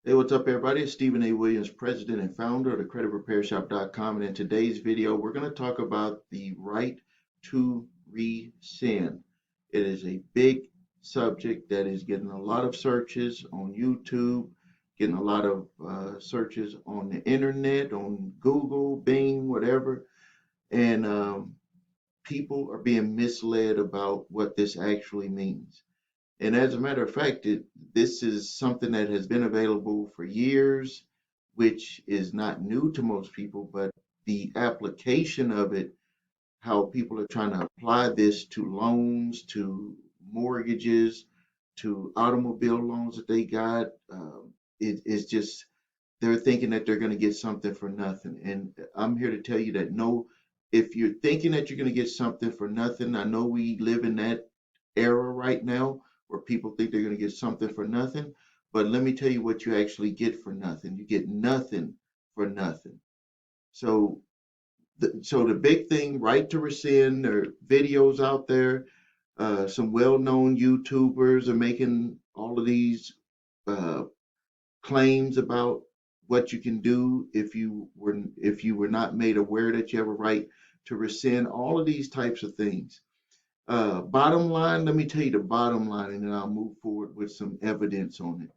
Hey, what's up, everybody? It's Stephen A. Williams, president and founder of the creditrepairshop.com. And in today's video, we're going to talk about the right to rescind. It is a big subject that is getting a lot of searches on YouTube, getting a lot of searches on the internet, on Google, Bing, whatever. And people are being misled about what this actually means. And as a matter of fact, this is something that has been available for years, which is not new to most people, but the application of it, how people are trying to apply this to loans, to mortgages, to automobile loans that they got, it's just they're thinking that they're going to get something for nothing. And I'm here to tell you that no, if you're thinking that you're going to get something for nothing, I know we live in that era right now where people think they're going to get something for nothing. But let me tell you what you actually get for nothing. You get nothing for nothing. So, the big thing, right to rescind, there are videos out there. Some well-known YouTubers are making all of these uh, claims about what you can do if you were not made aware that you have a right to rescind. All of these types of things. Bottom line, let me tell you the bottom line, and then I'll move forward with some evidence on it.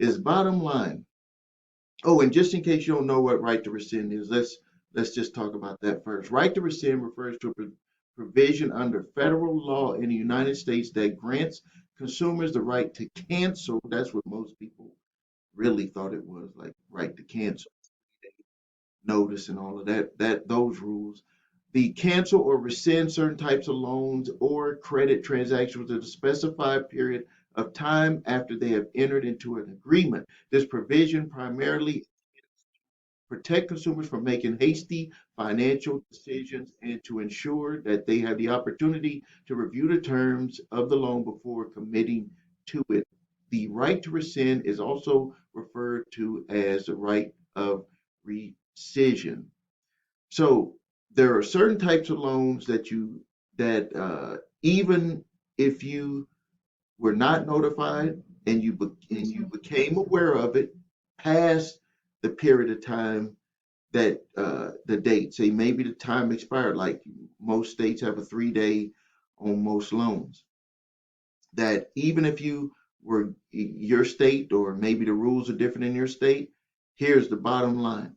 Is bottom line. Oh, and just in case you don't know what right to rescind is, let's just talk about that first. Right to rescind refers to a provision under federal law in the United States that grants consumers the right to cancel. That's what most people really thought it was, like right to cancel notice and all of that those rules. The cancel or rescind certain types of loans or credit transactions within a specified period of time after they have entered into an agreement. This provision primarily protect consumers from making hasty financial decisions and to ensure that they have the opportunity to review the terms of the loan before committing to it. The right to rescind is also referred to as the right of rescission. So there are certain types of loans that even if you were not notified and you became aware of it past the period of time that the date, say maybe the time expired, like most states have a 3 day on most loans, that even if you were your state or maybe the rules are different in your state, here's the bottom line.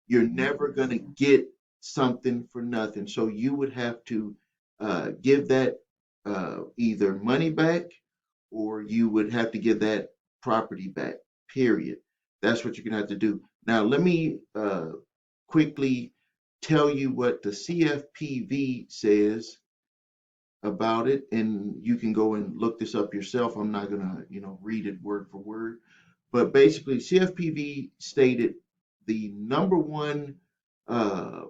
You're never going to get something for nothing. So you would have to give that either money back or you would have to give that property back, period. That's what you're going to have to do. Now, let me quickly tell you what the CFPB says about it, and you can go and look this up yourself. I'm not going to, read it word for word, but basically, CFPB stated the number one uh,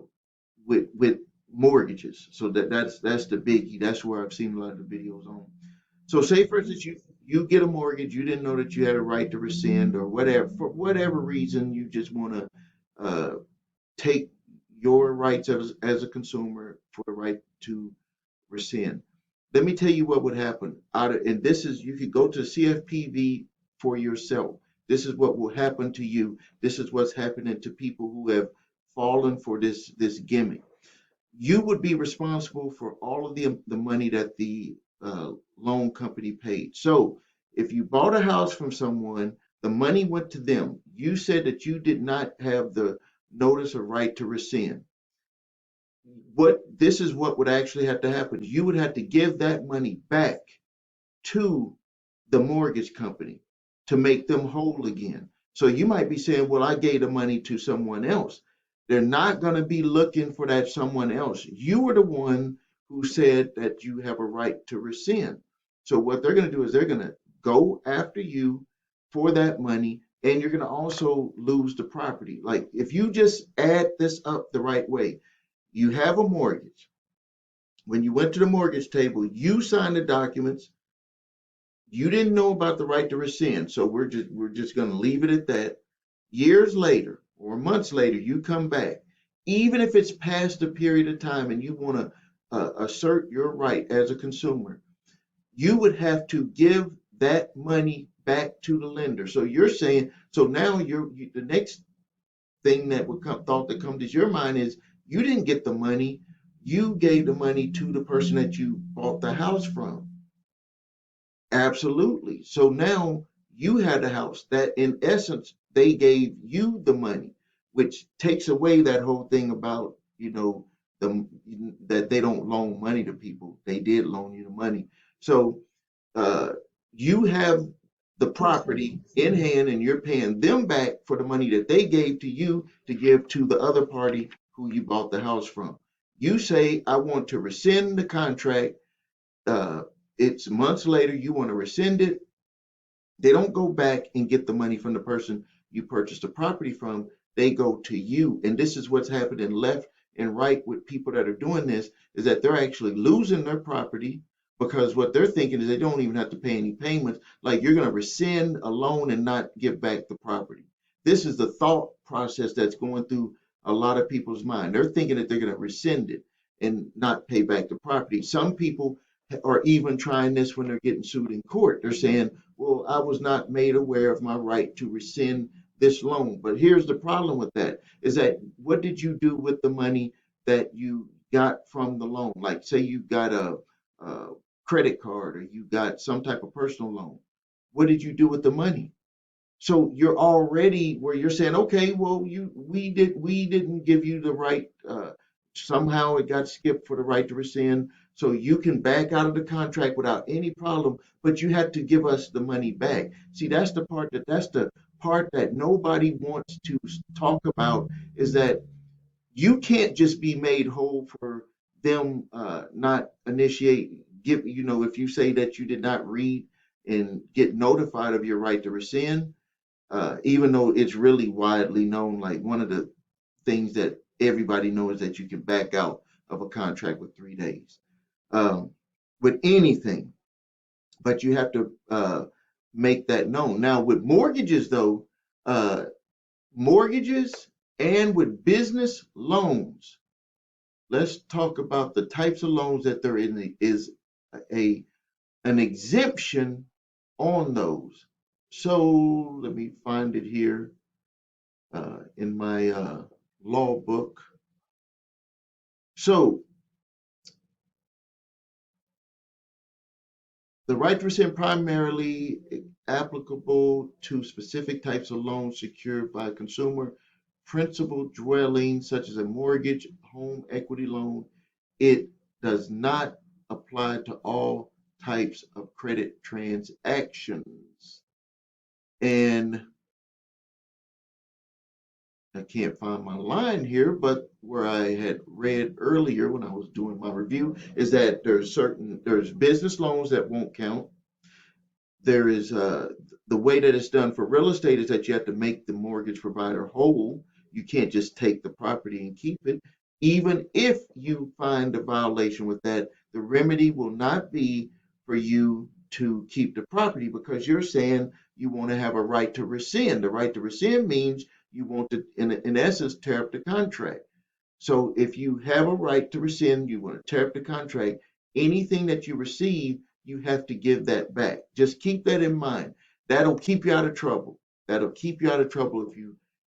with mortgages. So that's the biggie. That's where I've seen a lot of the videos on. So say for instance you get a mortgage, you didn't know that you had a right to rescind or whatever, for whatever reason you just want to take your rights as a consumer for the right to rescind. Let me tell you what would happen. And this is, you could go to CFPB for yourself. This is what will happen to you. This is what's happening to people who have fallen for this gimmick. You would be responsible for all of the money that the loan company paid. So if you bought a house from someone, the money went to them. You said that you did not have the notice of right to rescind. What this is what would actually have to happen. You would have to give that money back to the mortgage company to make them whole again. So you might be saying, well, I gave the money to someone else. They're not going to be looking for that someone else. You were the one who said that you have a right to rescind. So what they're going to do is they're going to go after you for that money, and you're going to also lose the property. Like if you just add this up the right way, you have a mortgage. When you went to the mortgage table, you signed the documents. You didn't know about the right to rescind, so we're just going to leave it at that. Years later or months later, you come back, even if it's past the period of time, and you want to assert your right as a consumer, you would have to give that money back to the lender. So you're saying, so now the next thing that would come, thought that comes to your mind is you didn't get the money, you gave the money to the person that you bought the house from. Absolutely. So now you had a house that, in essence, they gave you the money, which takes away that whole thing about, the, that they don't loan money to people. They did loan you the money. So uh, you have the property in hand and you're paying them back for the money that they gave to you to give to the other party who you bought the house from. You say, I want to rescind the contract. uh, it's months later, you want to rescind it. They don't go back and get the money from the person you purchased the property from. They go to you. And this is what's happening left and right with people that are doing this, is that they're actually losing their property because what they're thinking is they don't even have to pay any payments. Like, you're going to rescind a loan and not give back the property. This is the thought process that's going through a lot of people's mind. They're thinking that they're going to rescind it and not pay back the property. Some people are even trying this when they're getting sued in court. They're saying, well, I was not made aware of my right to rescind this loan. But here's the problem with that, is that what did you do with the money that you got from the loan? Like, say you got a credit card or you got some type of personal loan. What did you do with the money? So you're already where you're saying, okay, well, we didn't give you the right. Somehow it got skipped for the right to rescind, so you can back out of the contract without any problem. But you had to give us the money back. See, that's the part that nobody wants to talk about, is that you can't just be made whole for them not initiate give. If you say that you did not read and get notified of your right to rescind, even though it's really widely known, like one of the things that everybody knows, that you can back out of a contract with 3 days, um, with anything, but you have to make that known. Now, with mortgages, though, uh, mortgages and with business loans, let's talk about the types of loans that there is a an exemption on those. So let me find it here in my law book. So the right to rescind primarily applicable to specific types of loans secured by consumer principal dwellings, such as a mortgage, home equity loan. It does not apply to all types of credit transactions. And I can't find my line here, but where I had read earlier when I was doing my review is that there's business loans that won't count. There is the way that it's done for real estate is that you have to make the mortgage provider whole. You can't just take the property and keep it. Even if you find a violation with that, the remedy will not be for you to keep the property, because you're saying you want to have a right to rescind. The right to rescind means you want to, in essence, tear up the contract. So if you have a right to rescind, you want to tear up the contract, anything that you receive, you have to give that back. Just keep that in mind. That'll keep you out of trouble. That'll keep you out of trouble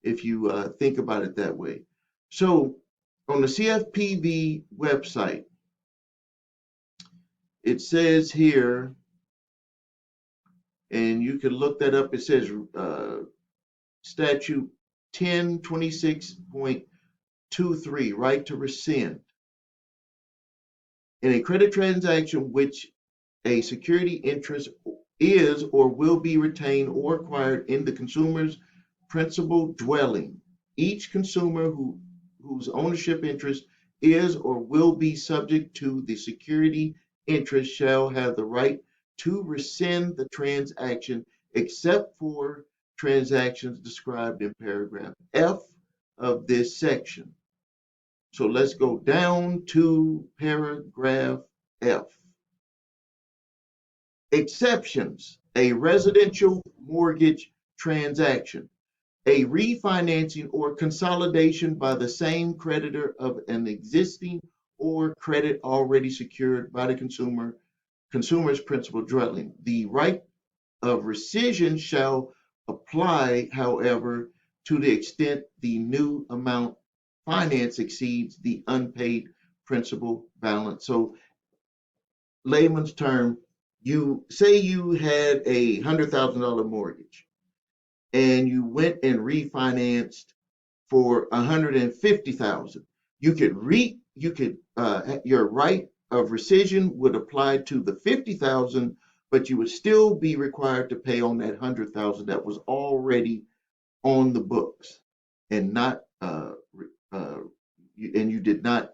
if you think about it that way. So on the CFPB website, it says here, and you can look that up. It says statute 1026.23, right to rescind. In a credit transaction which a security interest is or will be retained or acquired in the consumer's principal dwelling, each consumer whose ownership interest is or will be subject to the security interest shall have the right to rescind the transaction, except for transactions described in paragraph F of this section. So let's go down to paragraph F. Exceptions: a residential mortgage transaction, a refinancing or consolidation by the same creditor of an existing or credit already secured by the consumer's principal dwelling. The right of rescission shall apply, however, to the extent the new amount financed exceeds the unpaid principal balance. So, layman's term, you say you had a $100,000 mortgage and you went and refinanced for 150,000. Your right of rescission would apply to the 50,000, but you would still be required to pay on that 100,000 that was already on the books and not you did not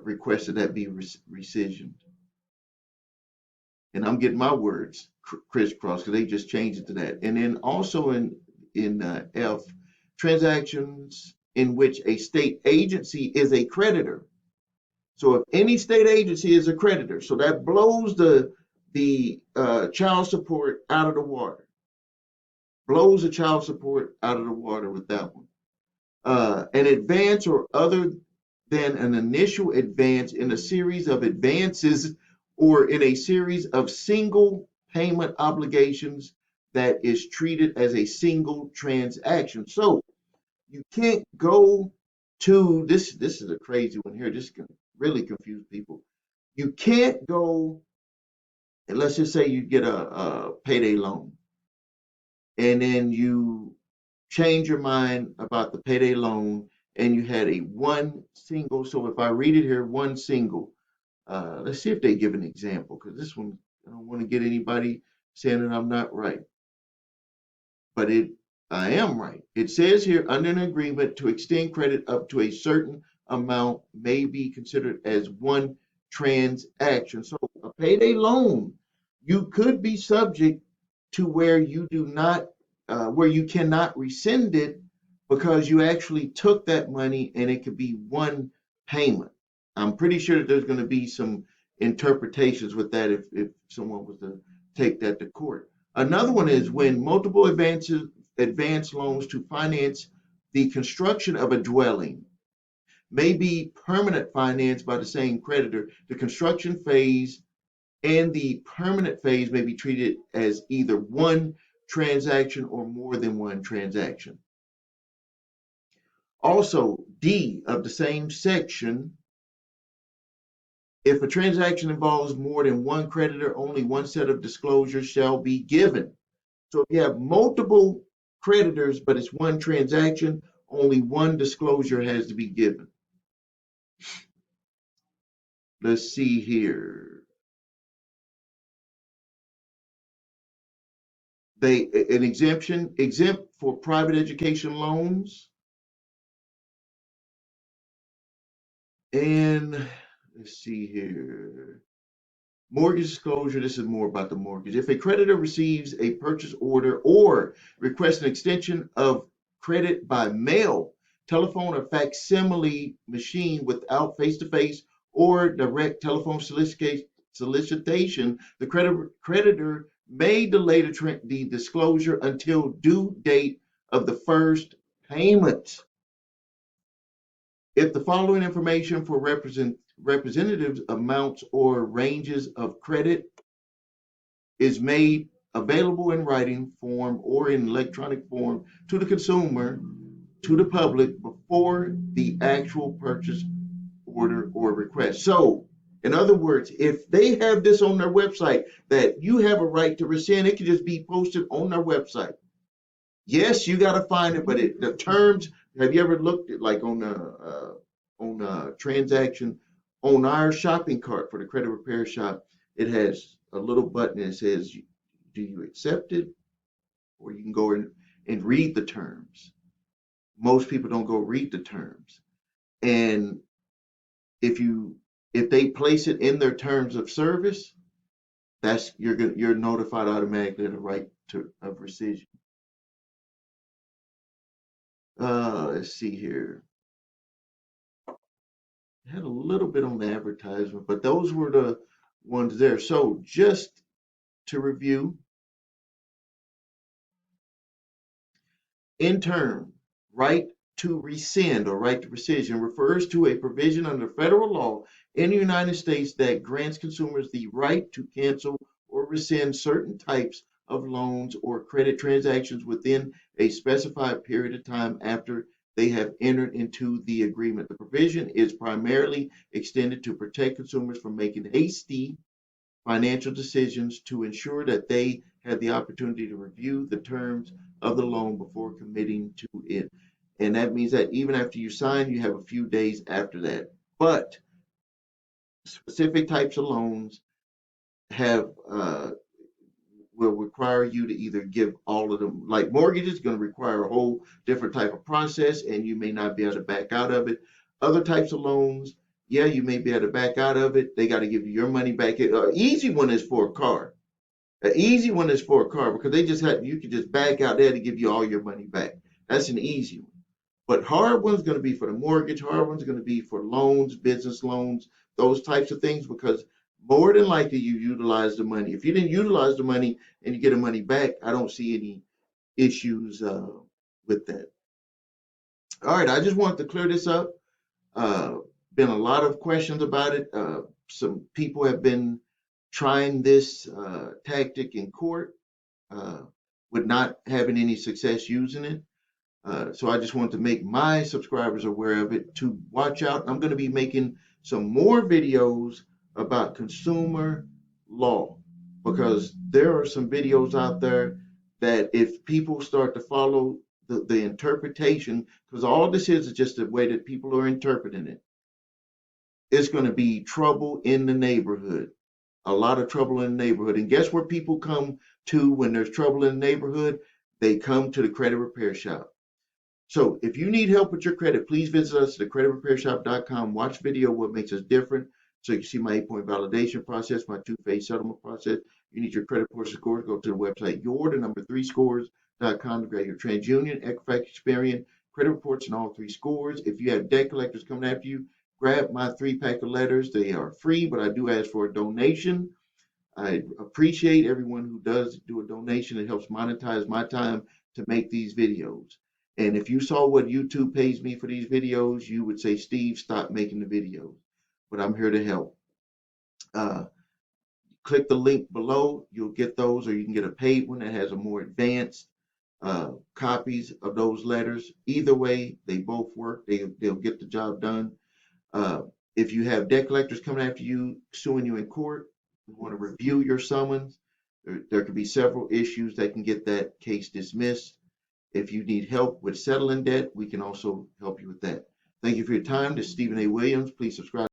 request that that be rescission. And I'm getting my words crisscrossed because they just changed it to that. And then also in F, transactions in which a state agency is a creditor. So if any state agency is a creditor, so that blows the child support out of the water. Blows the child support out of the water with that one. An advance or other than an initial advance in a series of advances or in a series of single payment obligations that is treated as a single transaction. So you can't go to this. This is a crazy one here. This can really confuse people. You can't go, and let's just say you get a payday loan, and then you change your mind about the payday loan, and you had a one single. So if I read it here, one single. Let's see if they give an example, because this one, I don't want to get anybody saying that I'm not right. But I am right. It says here, under an agreement to extend credit up to a certain amount may be considered as one transaction. So a payday loan, you could be subject to where where you cannot rescind it because you actually took that money and it could be one payment. I'm pretty sure that there's going to be some interpretations with that if someone was to take that to court. Another one is when multiple advance loans to finance the construction of a dwelling may be permanent financed by the same creditor. The construction phase and the permanent phase may be treated as either one transaction or more than one transaction. Also, D of the same section, if a transaction involves more than one creditor, only one set of disclosures shall be given. So if you have multiple creditors, but it's one transaction, only one disclosure has to be given. Let's see here. An exempt for private education loans. And let's see here. Mortgage disclosure, this is more about the mortgage. If a creditor receives a purchase order or requests an extension of credit by mail, telephone, or facsimile machine without face-to-face or direct telephone solicitation, the creditor may delay the disclosure until due date of the first payment. If the following information for representatives amounts or ranges of credit is made available in writing form or in electronic form to the consumer, to the public before the actual purchase order or request. So, in other words, if they have this on their website that you have a right to rescind, it can just be posted on their website. Yes, you got to find it, but the terms. Have you ever looked at like on a transaction on our shopping cart for the credit repair shop? It has a little button that says, "Do you accept it?" Or you can go and read the terms. Most people don't go read the terms, and if they place it in their terms of service, you're notified automatically of the right of rescission. Let's see here. I had a little bit on the advertisement, but those were the ones there. So just to review, in term, right to rescind or right to rescission refers to a provision under federal law in the United States that grants consumers the right to cancel or rescind certain types of loans or credit transactions within a specified period of time after they have entered into the agreement. The provision is primarily extended to protect consumers from making hasty financial decisions to ensure that they had the opportunity to review the terms of the loan before committing to it. And that means that even after you sign, you have a few days after that. But specific types of loans have will require you to either give all of them, like mortgages is going to require a whole different type of process and you may not be able to back out of it. Other types of loans, yeah, you may be able to back out of it. They got to give you your money back. An easy one is for a car. An easy one is for a car because they just have, you can just back out there to give you all your money back. That's an easy one. But hard one's going to be for the mortgage. Hard one's going to be for loans, business loans, those types of things, because more than likely you utilize the money. If you didn't utilize the money and you get the money back, I don't see any issues with that. All right, I just wanted to clear this up. Uh, Been a lot of questions about it. Some people have been trying this tactic in court uh, with not having any success using it. So I just want to make my subscribers aware of it to watch out. I'm going to be making some more videos about consumer law because there are some videos out there that if people start to follow the interpretation, because all this is just the way that people are interpreting it, it's going to be trouble in the neighborhood. A lot of trouble in the neighborhood. And guess where people come to when there's trouble in the neighborhood? They come to the credit repair shop. So if you need help with your credit, please visit us at thecreditrepairshop.com. Watch video what makes us different. So you can see my 8-point validation process, my two-phase settlement process. You need your credit report scores, go to the website your3scores.com to grab your TransUnion, Equifax, Experian, credit reports, and all 3 scores. If you have debt collectors coming after you, grab my 3-pack of letters. They are free, but I do ask for a donation. I appreciate everyone who does do a donation. It helps monetize my time to make these videos. And if you saw what YouTube pays me for these videos, you would say, Steve, stop making the videos. But I'm here to help. Click the link below. You'll get those, or you can get a paid one that has a more advanced copies of those letters. Either way, they both work. They'll get the job done. Uh, if you have debt collectors coming after you, suing you in court, you want to review your summons. There could be several issues that can get that case dismissed. If you need help with settling debt, we can also help you with that. Thank you for your time. This is Stephen A. Williams. Please subscribe.